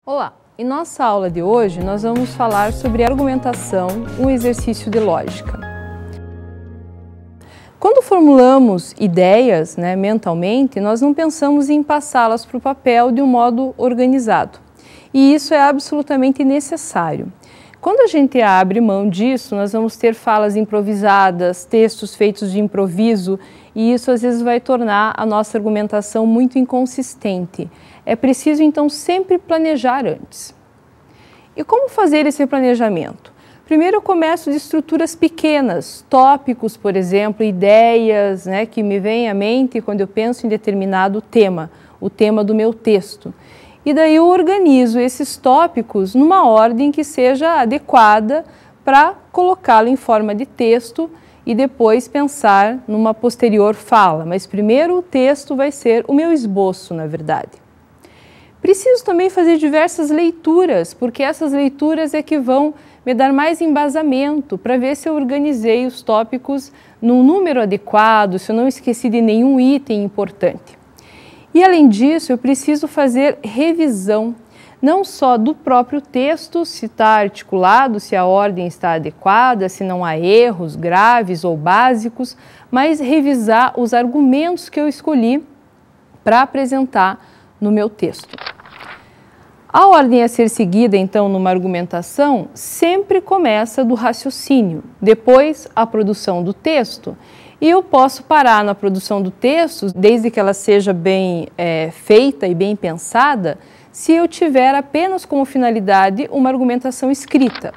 Olá! Em nossa aula de hoje, nós vamos falar sobre argumentação, um exercício de lógica. Quando formulamos ideias, mentalmente, nós não pensamos em passá-las para o papel de um modo organizado. E isso é absolutamente necessário. Quando a gente abre mão disso, nós vamos ter falas improvisadas, textos feitos de improviso, e isso às vezes vai tornar a nossa argumentação muito inconsistente. É preciso então sempre planejar antes. E como fazer esse planejamento? Primeiro eu começo de estruturas pequenas, tópicos, por exemplo, ideias que me vêm à mente quando eu penso em determinado tema, o tema do meu texto. E daí eu organizo esses tópicos numa ordem que seja adequada para colocá-lo em forma de texto e depois pensar numa posterior fala. Mas primeiro o texto vai ser o meu esboço, na verdade. Preciso também fazer diversas leituras, porque essas leituras é que vão me dar mais embasamento para ver se eu organizei os tópicos num número adequado, se eu não esqueci de nenhum item importante. E além disso, eu preciso fazer revisão, não só do próprio texto, se está articulado, se a ordem está adequada, se não há erros graves ou básicos, mas revisar os argumentos que eu escolhi para apresentar no meu texto. A ordem a ser seguida, então, numa argumentação, sempre começa do raciocínio, depois a produção do texto. E eu posso parar na produção do texto, desde que ela seja bem feita e bem pensada, se eu tiver apenas como finalidade uma argumentação escrita.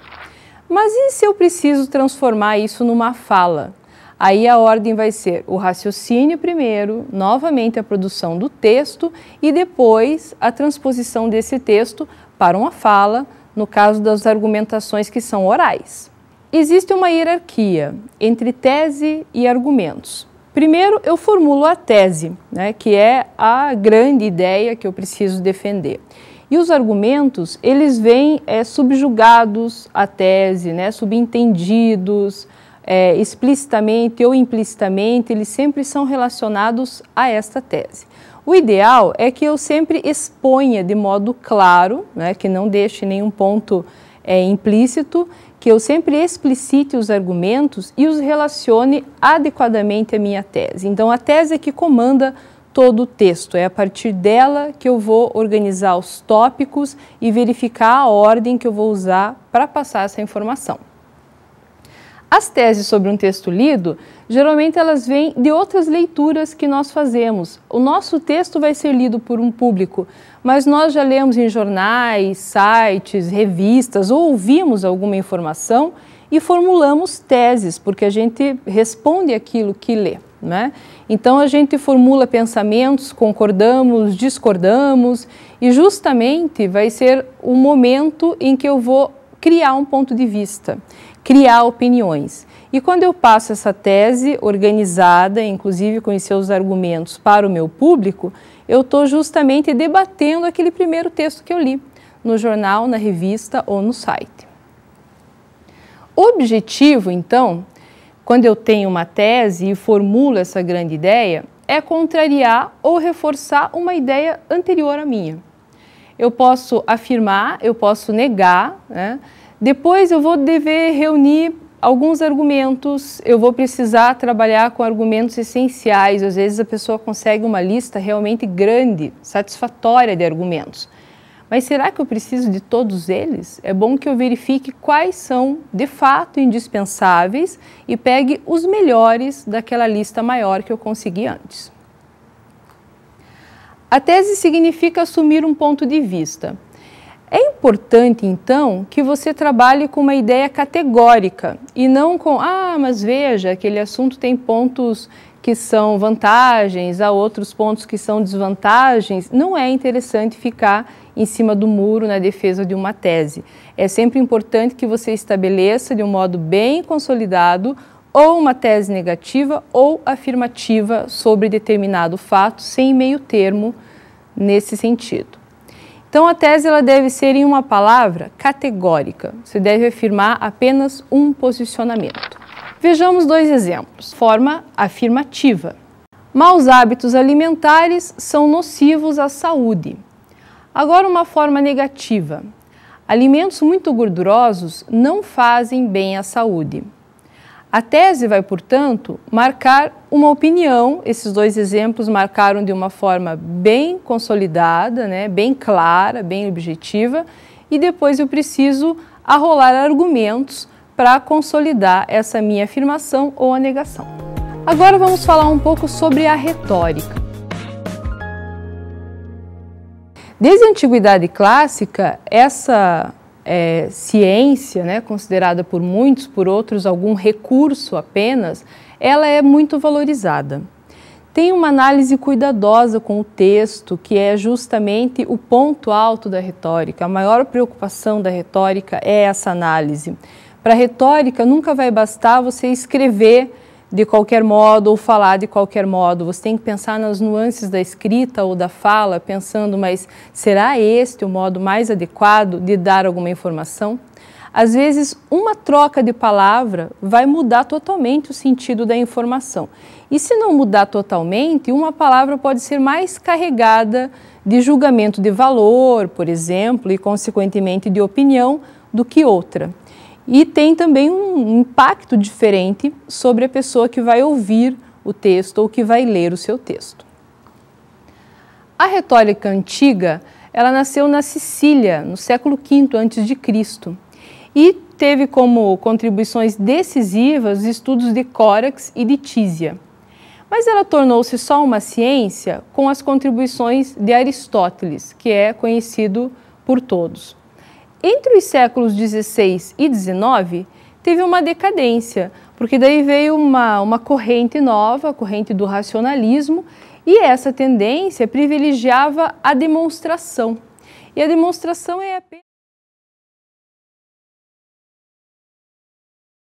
Mas e se eu preciso transformar isso numa fala? Aí a ordem vai ser o raciocínio primeiro, novamente a produção do texto e depois a transposição desse texto para uma fala, no caso das argumentações que são orais. Existe uma hierarquia entre tese e argumentos. Primeiro eu formulo a tese, que é a grande ideia que eu preciso defender. E os argumentos, eles vêm subjugados à tese, subentendidos, explicitamente ou implicitamente, eles sempre são relacionados a esta tese. O ideal é que eu sempre exponha de modo claro, que não deixe nenhum ponto implícito, que eu sempre explicite os argumentos e os relacione adequadamente à minha tese. Então, a tese é que comanda todo o texto, é a partir dela que eu vou organizar os tópicos e verificar a ordem que eu vou usar para passar essa informação. As teses sobre um texto lido, geralmente elas vêm de outras leituras que nós fazemos. O nosso texto vai ser lido por um público, mas nós já lemos em jornais, sites, revistas ou ouvimos alguma informação e formulamos teses, porque a gente responde aquilo que lê. Então a gente formula pensamentos, concordamos, discordamos e justamente vai ser o momento em que eu vou criar um ponto de vista, criar opiniões. E quando eu passo essa tese organizada, inclusive com os seus argumentos para o meu público, eu estou justamente debatendo aquele primeiro texto que eu li, no jornal, na revista ou no site. O objetivo, então, quando eu tenho uma tese e formulo essa grande ideia, é contrariar ou reforçar uma ideia anterior à minha. Eu posso afirmar, eu posso negar, Depois eu vou dever reunir alguns argumentos, eu vou precisar trabalhar com argumentos essenciais. Às vezes a pessoa consegue uma lista realmente grande, satisfatória de argumentos. Mas será que eu preciso de todos eles? É bom que eu verifique quais são de fato indispensáveis e pegue os melhores daquela lista maior que eu consegui antes. A tese significa assumir um ponto de vista. É importante, então, que você trabalhe com uma ideia categórica e não com, mas veja, aquele assunto tem pontos que são vantagens, há outros pontos que são desvantagens. Não é interessante ficar em cima do muro na defesa de uma tese. É sempre importante que você estabeleça de um modo bem consolidado ou uma tese negativa ou afirmativa sobre determinado fato, sem meio termo nesse sentido. Então, a tese ela deve ser, em uma palavra, categórica. Você deve afirmar apenas um posicionamento. Vejamos dois exemplos. Forma afirmativa. Maus hábitos alimentares são nocivos à saúde. Agora, uma forma negativa. Alimentos muito gordurosos não fazem bem à saúde. A tese vai, portanto, marcar uma opinião. Esses dois exemplos marcaram de uma forma bem consolidada, bem clara, bem objetiva, e depois eu preciso arrolar argumentos para consolidar essa minha afirmação ou a negação. Agora vamos falar um pouco sobre a retórica. Desde a Antiguidade Clássica, essa ciência, considerada por muitos, por outros, algum recurso apenas, ela é muito valorizada. Tem uma análise cuidadosa com o texto, que é justamente o ponto alto da retórica. A maior preocupação da retórica é essa análise. Para a retórica, nunca vai bastar você escrever de qualquer modo ou falar de qualquer modo. Você tem que pensar nas nuances da escrita ou da fala, pensando, mas será este o modo mais adequado de dar alguma informação? Às vezes, uma troca de palavra vai mudar totalmente o sentido da informação. E se não mudar totalmente, uma palavra pode ser mais carregada de julgamento de valor, por exemplo, e consequentemente de opinião, do que outra. E tem também um impacto diferente sobre a pessoa que vai ouvir o texto ou que vai ler o seu texto. A retórica antiga, ela nasceu na Sicília, no século V a.C., e teve como contribuições decisivas estudos de Córax e de Tísia. Mas ela tornou-se só uma ciência com as contribuições de Aristóteles, que é conhecido por todos. Entre os séculos XVI e XIX, teve uma decadência, porque daí veio uma corrente nova, a corrente do racionalismo, e essa tendência privilegiava a demonstração. E a demonstração é apenas